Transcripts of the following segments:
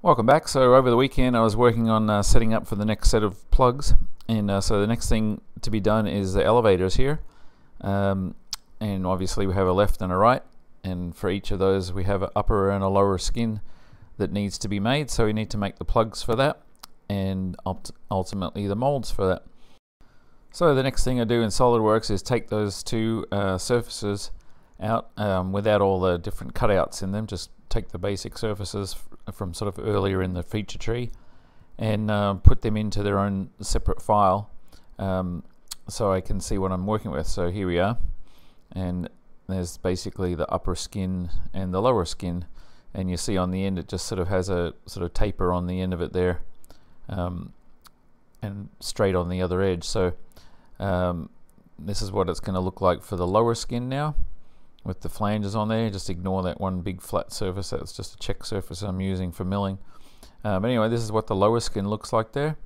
Welcome back. So over the weekend I was working on setting up for the next set of plugs, and so the next thing to be done is the elevators here, and obviously we have a left and a right, and for each of those we have an upper and a lower skin that needs to be made, so we need to make the plugs for that and ultimately the molds for that. So the next thing I do in SolidWorks is take those two surfaces out without all the different cutouts in them. Just take the basic surfaces from sort of earlier in the feature tree and put them into their own separate file, so I can see what I'm working with. So here we are, and there's basically the upper skin and the lower skin, and you see on the end it just sort of has a sort of taper on the end of it there, and straight on the other edge. So this is what it's going to look like for the lower skin now, with the flanges on there. Just ignore that one big flat surface, that's just a check surface I'm using for milling. But anyway, this is what the lower skin looks like there,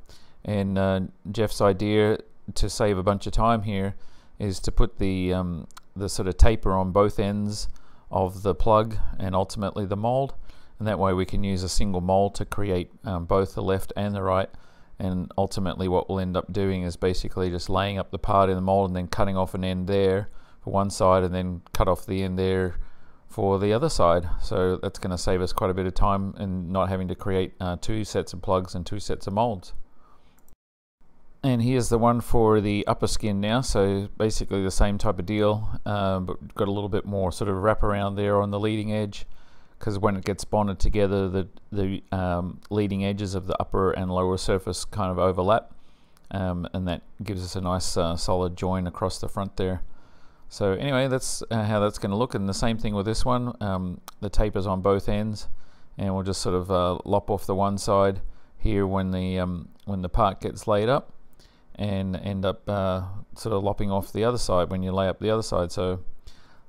and Jeff's idea to save a bunch of time here is to put the sort of taper on both ends of the plug and ultimately the mold, and that way we can use a single mold to create both the left and the right. And ultimately what we'll end up doing is basically just laying up the part in the mold and then cutting off an end there for one side and then cut off the end there for the other side. So that's going to save us quite a bit of time and not having to create two sets of plugs and two sets of molds. And here's the one for the upper skin now. So basically the same type of deal, but got a little bit more sort of wraparound there on the leading edge, because when it gets bonded together, the leading edges of the upper and lower surface kind of overlap, and that gives us a nice solid join across the front there. So anyway, that's how that's going to look. And the same thing with this one, the taper's on both ends, and we'll just sort of lop off the one side here when the part gets laid up, and end up sort of lopping off the other side when you lay up the other side. So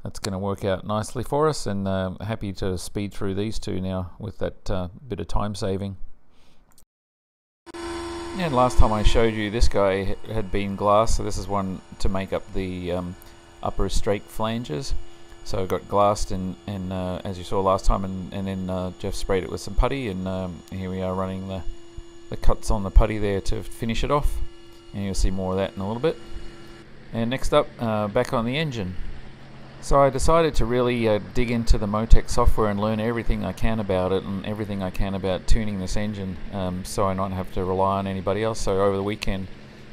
that's going to work out nicely for us, and happy to speed through these two now with that bit of time saving. And last time I showed you, this guy had been glass, so this is one to make up the upper straight flanges. So I got glassed, and as you saw last time, and then Jeff sprayed it with some putty, and here we are running the cuts on the putty there to finish it off, and you'll see more of that in a little bit. And next up, back on the engine. So I decided to really dig into the Motec software and learn everything I can about it and everything I can about tuning this engine, so I don't have to rely on anybody else. So over the weekend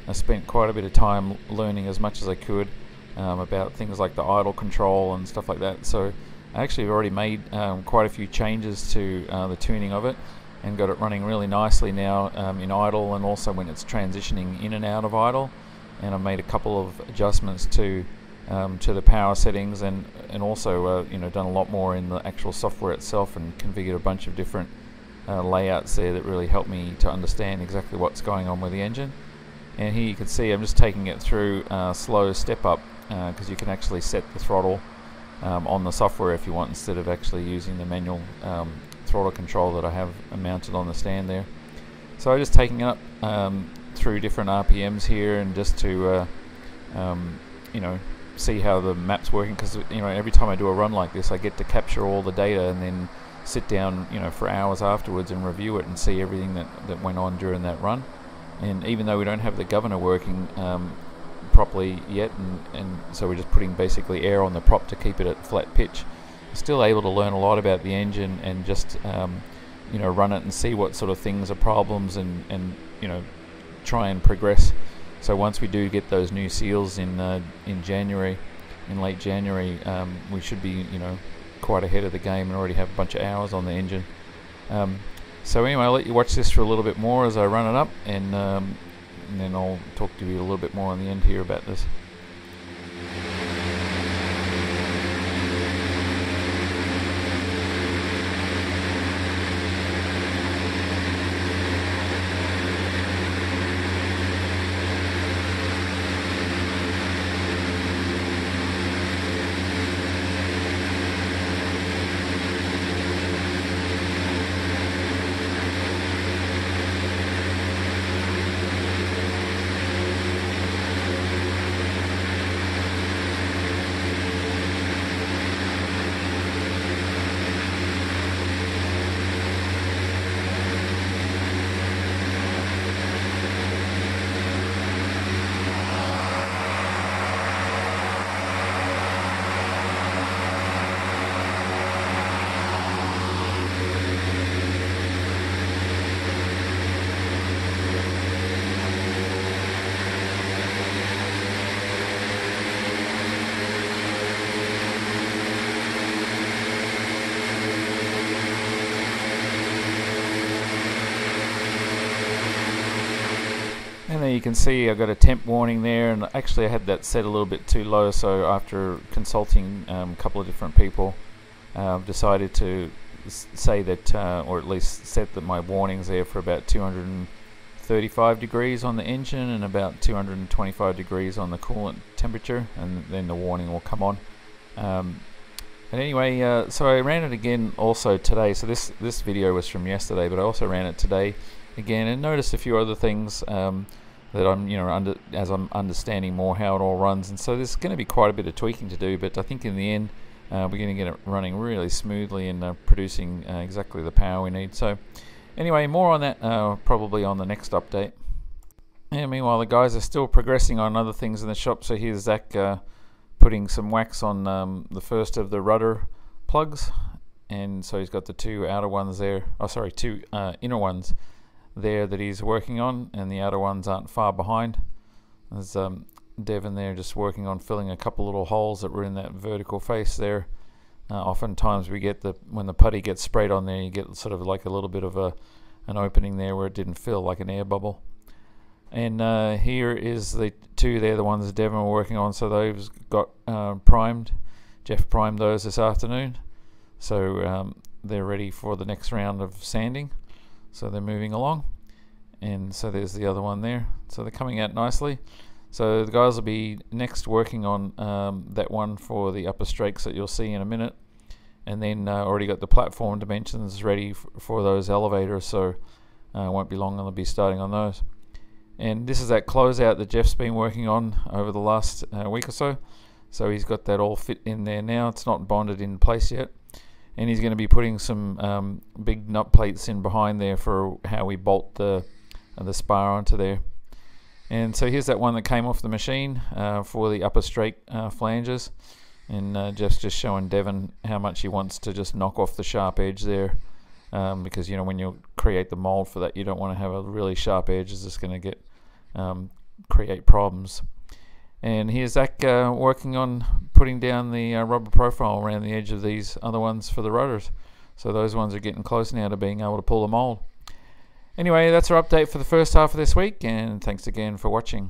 I spent quite a bit of time learning as much as I could about things like the idle control and stuff like that. So I actually have already made quite a few changes to the tuning of it, and got it running really nicely now in idle, and also when it's transitioning in and out of idle. And I've made a couple of adjustments to the power settings, and also done a lot more in the actual software itself, and configured a bunch of different layouts there that really help me to understand exactly what's going on with the engine. And here you can see I'm just taking it through slow step up, because you can actually set the throttle on the software if you want, instead of actually using the manual throttle control that I have mounted on the stand there. So I'm just taking it up through different RPMs here, and just to see how the map's working, because every time I do a run like this I get to capture all the data and then sit down for hours afterwards and review it and see everything that went on during that run. And even though we don't have the governor working properly yet, and so we're just putting basically air on the prop to keep it at flat pitch, still able to learn a lot about the engine, and just run it and see what sort of things are problems, and try and progress. So once we do get those new seals in January, in late January, we should be quite ahead of the game and already have a bunch of hours on the engine. So anyway, I'll let you watch this for a little bit more as I run it up, and then I'll talk to you a little bit more on the end here about this. you can see I've got a temp warning there, and actually I had that set a little bit too low, so after consulting a couple of different people, decided to say that, or at least set that my warnings there for about 235 degrees on the engine and about 225 degrees on the coolant temperature, and then the warning will come on. And anyway, so I ran it again also today. So this video was from yesterday, but I also ran it today again and noticed a few other things that I'm as I'm understanding more how it all runs. And so there's going to be quite a bit of tweaking to do, but I think in the end we're going to get it running really smoothly and producing exactly the power we need. So anyway, more on that probably on the next update. And meanwhile, the guys are still progressing on other things in the shop. So here's Zach putting some wax on the first of the rudder plugs, and so he's got the two outer ones there, two inner ones there that he's working on, and the outer ones aren't far behind. There's Devin there just working on filling a couple little holes that were in that vertical face there. Oftentimes we get when the putty gets sprayed on there, you get sort of like a little bit of an opening there where it didn't fill, like an air bubble. And here is the two there, the ones that Devin were working on. So those got primed. Jeff primed those this afternoon. So they're ready for the next round of sanding. So they're moving along. And so there's the other one there. So they're coming out nicely. So the guys will be next working on that one for the upper strakes that you'll see in a minute. And then already got the platform dimensions ready for those elevators. So it won't be long, they'll be starting on those. And this is that closeout that Jeff's been working on over the last week or so. So he's got that all fit in there now. It's not bonded in place yet. And he's going to be putting some big nut plates in behind there for how we bolt the spar onto there. And so here's that one that came off the machine for the upper strake flanges. And Jeff's just showing Devin how much he wants to just knock off the sharp edge there. Because when you create the mold for that, you don't want to have a really sharp edge. It's just going to create problems. And here's Zach working on putting down the rubber profile around the edge of these other ones for the rotors. So those ones are getting close now to being able to pull the mold. Anyway, that's our update for the first half of this week, and thanks again for watching.